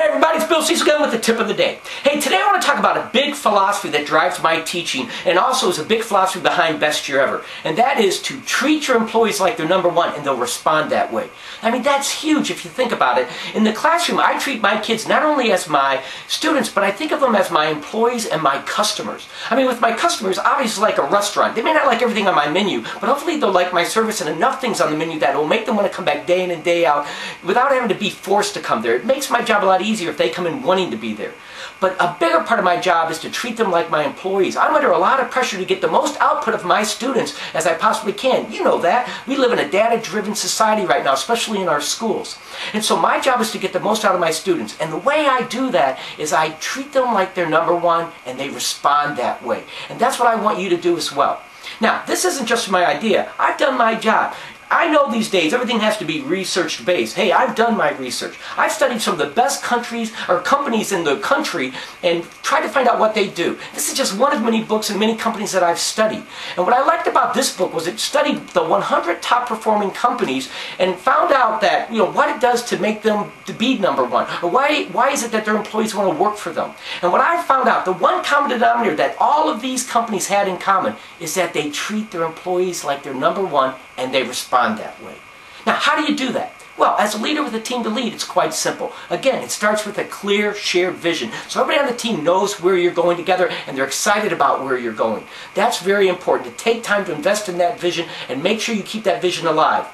Everybody, it's Bill Cecil again with the tip of the day. Hey, today I want to talk about a big philosophy that drives my teaching and also is a big philosophy behind Best Year Ever. And that is to treat your employees like they're number one and they'll respond that way. I mean, that's huge if you think about it. In the classroom, I treat my kids not only as my students, but I think of them as my employees and my customers. I mean, with my customers, obviously like a restaurant. They may not like everything on my menu, but hopefully they'll like my service and enough things on the menu that will make them want to come back day in and day out without having to be forced to come there. It makes my job a lot easier if they come in wanting to be there. But a bigger part of my job is to treat them like my employees. I'm under a lot of pressure to get the most output of my students as I possibly can. You know that. We live in a data-driven society right now, especially in our schools. And so my job is to get the most out of my students. And the way I do that is I treat them like they're number one and they respond that way. And that's what I want you to do as well. Now, this isn't just my idea. I've done my job. I know these days everything has to be research based. Hey, I've done my research. I've studied some of the best countries or companies in the country and tried to find out what they do. This is just one of many books and many companies that I've studied. And what I liked about this book was it studied the 100 top performing companies and found out that, what it does to make them to be number one. Or why is it that their employees want to work for them? And what I found out, the one common denominator that all of these companies had in common is that they treat their employees like they're number one and they respond that way. Now, how do you do that? Well, as a leader with a team to lead, it's quite simple. Again, it starts with a clear, shared vision. So everybody on the team knows where you're going together and they're excited about where you're going. That's very important, to take time to invest in that vision and make sure you keep that vision alive.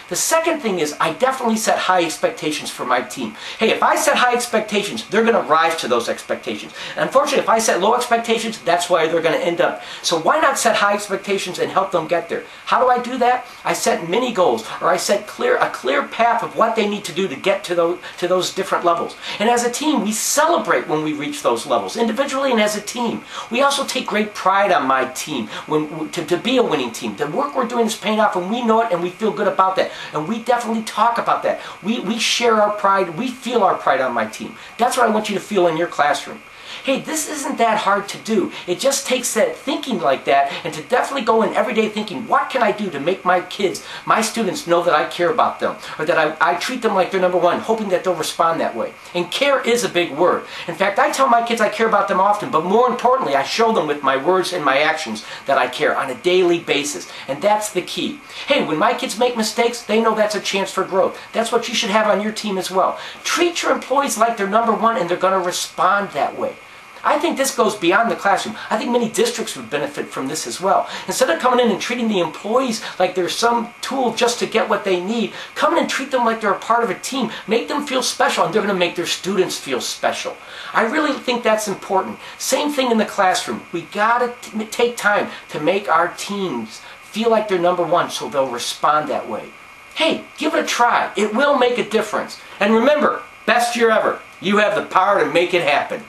The second thing is I definitely set high expectations for my team. Hey, if I set high expectations, they're going to rise to those expectations. And unfortunately, if I set low expectations, that's where they're going to end up. So why not set high expectations and help them get there? How do I do that? I set mini goals, or I set a clear path of what they need to do to get to those different levels. And as a team, we celebrate when we reach those levels, individually and as a team. We also take great pride on my team to be a winning team. The work we're doing is paying off and we know it and we feel good about that. And we definitely talk about that. We share our pride. We feel our pride on my team. That's what I want you to feel in your classroom. Hey, this isn't that hard to do. It just takes that thinking like that and to definitely go in every day thinking, what can I do to make my kids, my students know that I care about them or that I treat them like they're number one, hoping that they'll respond that way. And care is a big word. In fact, I tell my kids I care about them often, but more importantly, I show them with my words and my actions that I care on a daily basis. And that's the key. Hey, when my kids make mistakes, they know that's a chance for growth. That's what you should have on your team as well. Treat your employees like they're number one and they're going to respond that way. I think this goes beyond the classroom. I think many districts would benefit from this as well. Instead of coming in and treating the employees like they're some tool just to get what they need, come in and treat them like they're a part of a team. Make them feel special, and they're going to make their students feel special. I really think that's important. Same thing in the classroom. We got to take time to make our teams feel like they're number one so they'll respond that way. Hey, give it a try. It will make a difference. And remember, best year ever. You have the power to make it happen.